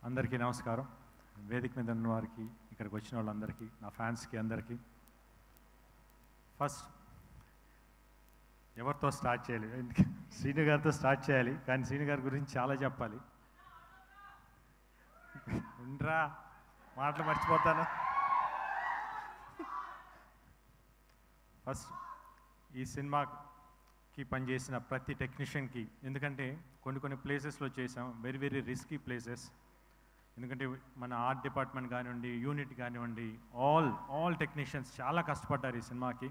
అందరికీ నమస్కారం. వేదిక మీద ఉన్న వారికి, ఇక్కడికి వచ్చిన వాళ్ళందరికీ, నా ఫ్యాన్స్కి అందరికీ. ఫస్ట్ ఎవరితో స్టార్ట్ చేయాలి? శ్రీను గారితో స్టార్ట్ చేయాలి, కానీ శ్రీను గారి గురించి చాలా చెప్పాలి. ఉండరా, మాటలు మర్చిపోతాను. ఫస్ట్ ఈ సినిమాకి పనిచేసిన ప్రతి టెక్నీషియన్కి, ఎందుకంటే కొన్ని ప్లేసెస్లో చేసాం, వెరీ వెరీ రిస్కీ ప్లేసెస్. ఎందుకంటే మన ఆర్ట్ డిపార్ట్మెంట్ కానివ్వండి, యూనిట్ కానివ్వండి, ఆల్ టెక్నీషియన్స్ చాలా కష్టపడ్డారు ఈ సినిమాకి.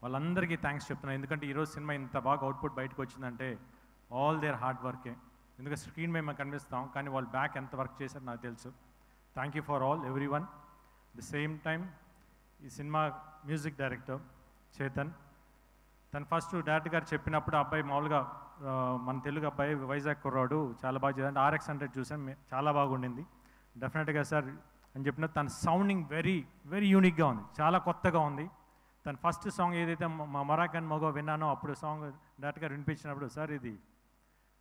వాళ్ళందరికీ థ్యాంక్స్ చెప్తున్నాను. ఎందుకంటే ఈరోజు సినిమా ఇంత బాగా అవుట్పుట్ బయటకు వచ్చిందంటే ఆల్ దేర్ హార్డ్ వర్కే. ఎందుకంటే స్క్రీన్ మీద మేము కనిపిస్తాం, కానీ వాళ్ళు బ్యాక్ ఎంత వర్క్ చేశారో నాకు తెలుసు. Thank you for all every one. The same time ఈ సినిమా మ్యూజిక్ డైరెక్టర్ చేతన్, తను ఫస్ట్ డైరెక్టర్ గారు చెప్పినప్పుడు అబ్బాయి మామూలుగా మన తెలుగు అబ్బాయి, వైజాగ్ కుర్రాడు, చాలా బాగా చేయాలి. RX100 చూసాను, చాలా బాగుండింది. డెఫినెట్గా సార్ అని చెప్పిన తన సౌండింగ్ వెరీ వెరీ యూనిక్గా ఉంది, చాలా కొత్తగా ఉంది. తన ఫస్ట్ సాంగ్ ఏదైతే మా మరాకన్ మగో విన్నానో, అప్పుడు సాంగ్ డైరెక్ట్గా వినిపించినప్పుడు, సార్ ఇది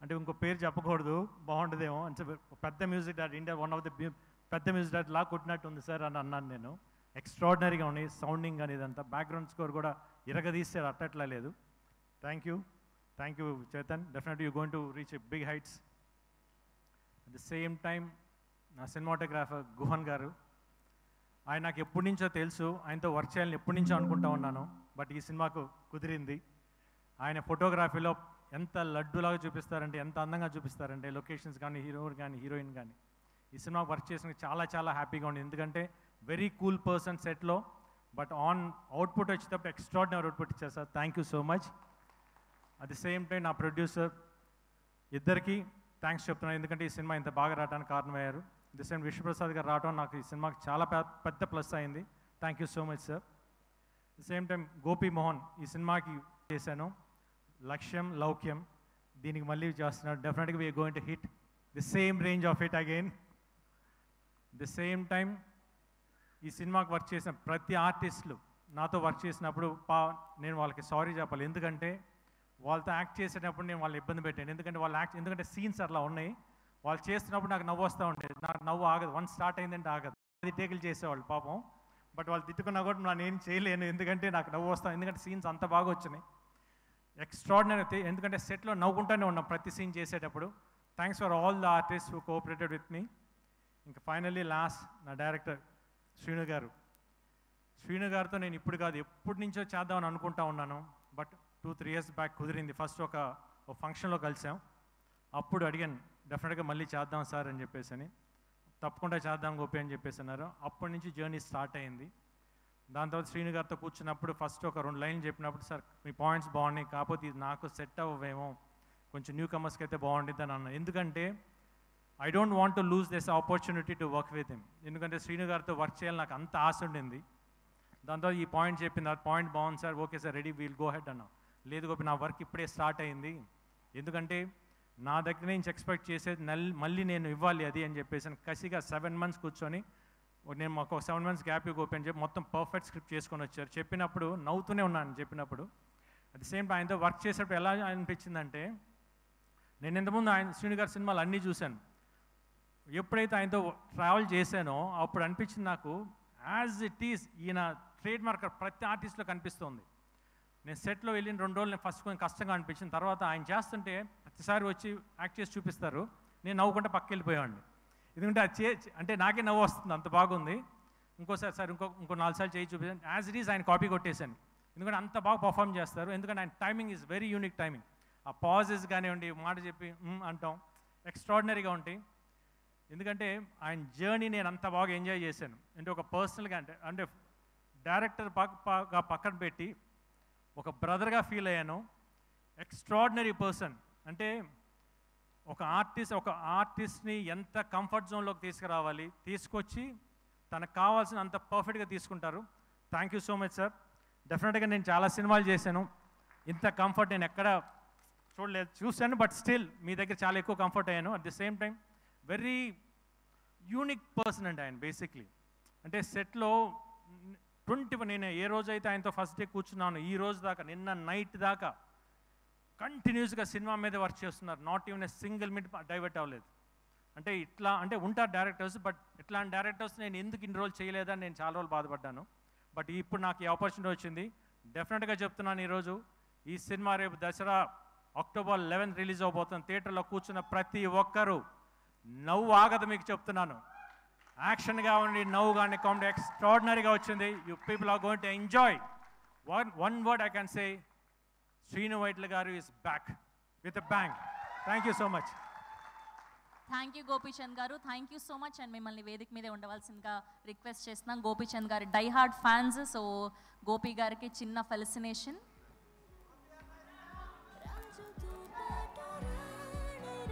అంటే ఇంకో పేరు చెప్పకూడదు, బాగుంటుందేమో అంటే పెద్ద music director, India one of the పెద్ద మ్యూజిక్ డైరెక్టర్ లా కొట్టినట్టు ఉంది సార్ అని అన్నాను నేను. ఎక్స్ట్రాడినరీగా ఉంది సౌండింగ్ అనేది, అంతా బ్యాక్గ్రౌండ్ స్కోర్ కూడా ఇరగదీస్తే అట్టట్లా లేదు. Thank you Chetan. Definitely you going to reach a big heights. At the same time నా సినిమాటోగ్రాఫర్ గుహన్ గారు, ఆయన నాకు ఎప్పటి నుంచో తెలుసు, ఆయనతో వర్క్ చేయాలని ఎప్పటి నుంచో అనుకుంటా ఉన్నాను. బట్ ఈ సినిమాకు కుదిరింది. ఆయన ఫోటోగ్రఫీలో ఎంత లడ్డులాగా చూపిస్తారంటే, ఎంత అందంగా చూపిస్తారంటే, లొకేషన్స్ కానీ, హీరో కానీ, హీరోయిన్ కానీ. ఈ సినిమా వర్క్ చేసిన చాలా చాలా హ్యాపీగా ఉంది, ఎందుకంటే వెరీ కూల్ పర్సన్ సెట్లో, బట్ అవుట్పుట్ వచ్చేటప్పుడు ఎక్స్ట్రాడినరీ అవుట్పుట్ ఇచ్చారు sir. Thank you so much. At the same time నా ప్రొడ్యూసర్ ఇద్దరికి థ్యాంక్స్ చెప్తున్నాను, ఎందుకంటే ఈ సినిమా ఇంత బాగా రావడానికి కారణమయ్యారు. ది సేమ్ విశ్వప్రసాద్ గారు రావడం నాకు ఈ సినిమాకి చాలా పెద్ద ప్లస్ అయింది. Thank you so much sir. The same time Gopi Mohan ఈ సినిమాకి చేశాను. లక్ష్యం లౌక్యం దీనికి మళ్ళీ చేస్తున్నాడు. డెఫినెట్గా we are going to hit the same range of hit again. The same time ఈ సినిమాకి వర్క్ చేసిన ప్రతి ఆర్టిస్టులు నాతో వర్క్ చేసినప్పుడు నేను వాళ్ళకి సారీ చెప్పాలి, ఎందుకంటే వాళ్ళతో యాక్ట్ చేసేటప్పుడు నేను వాళ్ళని ఇబ్బంది పెట్టాను. ఎందుకంటే సీన్స్ అట్లా ఉన్నాయి, వాళ్ళు చేస్తున్నప్పుడు నాకు నవ్వు వస్తూ ఉండేది. నాకు నవ్వు ఆగదు, వన్ స్టార్ట్ అయిందంటే ఆగదు. అది టేకులు చేసేవాళ్ళు పాపం. బట్ వాళ్ళు తిట్టుకున్నా కూడా నేను ఏం చేయలేను, ఎందుకంటే నాకు నవ్వు వస్తాను, ఎందుకంటే సీన్స్ అంత బాగా వచ్చినాయి. ఎక్స్ట్రాడినరీ, ఎందుకంటే సెట్లో నవ్వుకుంటూనే ఉన్నాం ప్రతి సీన్ చేసేటప్పుడు. Thanks for all the artist who cooperated with me. ఇంకా ఫైనల్లీ లాస్ట్ నా డైరెక్టర్ శ్రీను గారు. శ్రీను గారితో నేను ఇప్పుడు కాదు, ఎప్పటి నుంచో చేద్దామని అనుకుంటా ఉన్నాను. బట్ 2-3 years బ్యాక్ కుదిరింది. ఫస్ట్ ఒక ఫంక్షన్లో కలిసాం, అప్పుడు అడిగాను డెఫినెట్గా మళ్ళీ చేద్దాం సార్ అని చెప్పేసి. తప్పకుండా చేద్దాం గోపి అని చెప్పేసి అన్నారు. అప్పటి నుంచి జర్నీ స్టార్ట్ అయింది. దాని తర్వాత శ్రీను గారితో కూర్చున్నప్పుడు ఫస్ట్ ఒక 2 లైన్లు చెప్పినప్పుడు, సార్ మీ పాయింట్స్ బాగున్నాయి, కాకపోతే ఇది నాకు సెట్ అవ్వేమో, కొంచెం న్యూ కమర్స్కి అయితే బాగుంటుంది అని అన్నాను. ఎందుకంటే I don't want to lose this opportunity to work with him, ఎందుకంటే శ్రీను గారితో వర్క్ చేయాలి నాకు అంత ఆశ ఉండింది. దాని తర్వాత ఈ పాయింట్ చెప్పింది, ఆ పాయింట్ బాగుంది sir, okay sir ready, we'll go head అన్నా. లేదు గోపి నా వర్క్ ఇప్పుడే స్టార్ట్ అయింది, ఎందుకంటే నా దగ్గర నుంచి ఎక్స్పెక్ట్ చేసేది మళ్ళీ నేను ఇవ్వాలి అది అని చెప్పేసి కసిగా 7 months కూర్చొని, నేను మాకు ఒక 7 months గ్యాప్ గోపి అని చెప్పి మొత్తం పర్ఫెక్ట్ స్క్రిప్ట్ చేసుకొని వచ్చారు. చెప్పినప్పుడు నవ్వుతూనే ఉన్నాను చెప్పినప్పుడు. అట్ ది సేమ్ టైం ఆయనతో వర్క్ చేసేటప్పుడు ఎలా అనిపించిందంటే, నేను ఇంతకుముందు శ్రీను గారి సినిమాలు అన్నీ చూశాను. ఎప్పుడైతే ఆయనతో ట్రావెల్ చేశానో అప్పుడు అనిపించింది నాకు, యాజ్ ఇట్ ఈస్ ఈయన ట్రేడ్ మార్క్ ప్రతి ఆర్టిస్ట్లో కనిపిస్తుంది. నేను సెట్లో వెళ్ళిన 2 రోజులు నేను ఫస్ట్ కొంచెం కష్టంగా అనిపించింది. తర్వాత ఆయన చేస్తుంటే ప్రతిసారి వచ్చి యాక్ట్ చేసి చూపిస్తారు, నేను నవ్వుకుంటే పక్కకి వెళ్ళిపోయామండి. ఎందుకంటే అది అంటే నాకే నవ్వు వస్తుంది, అంత బాగుంది. ఇంకోసారి సార్ ఇంకో 4 సార్లు చేయి చూపించాను. యాజ్ ఇట్ ఈస్ ఆయన కాపీ కొట్టేశాను, ఎందుకంటే అంత బాగా పర్ఫామ్ చేస్తారు. ఎందుకంటే ఆయన timing is very unique timing. ఆ పాజెస్ కానివ్వండి, మాట చెప్పి అంటాం, ఎక్స్ట్రాడినరీగా ఉంటాయి. ఎందుకంటే ఆయన జర్నీ నేను అంత బాగా ఎంజాయ్ చేశాను. అంటే ఒక పర్సనల్గా అంటే డైరెక్టర్ పక్కన పెట్టి ఒక బ్రదర్గా ఫీల్ అయ్యాను. Extraordinary person. అంటే ఒక ఆర్టిస్ట్ని ఎంత కంఫర్ట్ జోన్లోకి తీసుకురావాలి, తీసుకొచ్చి తనకు కావాల్సిన అంత పర్ఫెక్ట్గా తీసుకుంటారు. Thank you so much sir. డెఫినెట్గా నేను చాలా సినిమాలు చేశాను, ఇంత కంఫర్ట్ నేను ఎక్కడ చూశాను, బట్ స్టిల్ మీ దగ్గర చాలా ఎక్కువ కంఫర్ట్ అయ్యాను. At the same time very unique person అండి ఆయన. బేసిక్లీ అంటే సెట్లో నేను ఏ రోజైతే ఆయనతో ఫస్ట్ డే కూర్చున్నాను, ఈ రోజు దాకా, నిన్న నైట్ దాకా కంటిన్యూస్గా సినిమా మీద వర్క్ చేస్తున్నారు. Not even a single minute divert అవ్వలేదు. అంటే ఇట్లా అంటే ఉంటారు డైరెక్టర్స్, బట్ ఇట్లాంటి డైరెక్టర్స్ నేను ఎందుకు ఇన్ని రోజులు చేయలేదని నేను చాలా రోజులు బాధపడ్డాను. బట్ ఇప్పుడు నాకు ఈ ఆపర్చునిటీ వచ్చింది. డెఫినెట్గా చెప్తున్నాను, ఈరోజు ఈ సినిమా రేపు దసరా అక్టోబర్ 11 రిలీజ్ అవబోతుంది. థియేటర్లో కూర్చున్న ప్రతి ఒక్కరూ నవ్వు ఆగదు, మీకు చెప్తున్నాను. యాక్షన్గా ఉండి నవ్వు కానీ కామెడీ ఎక్స్ట్రాడినరీగా వచ్చింది. You people are going to enjoy. One word I can say, Srinu Vaitla garu is back with a bang. Thank you so much. Thank you Gopichand garu, thank you so much. And మిమ్మల్ని వేదిక మీదే ఉండవలసిందిగా రిక్వెస్ట్ చేస్తున్నాం. గోపీచంద్ గారి die hard fans, so Gopi గారికి చిన్న ఫెలిసినేషన్.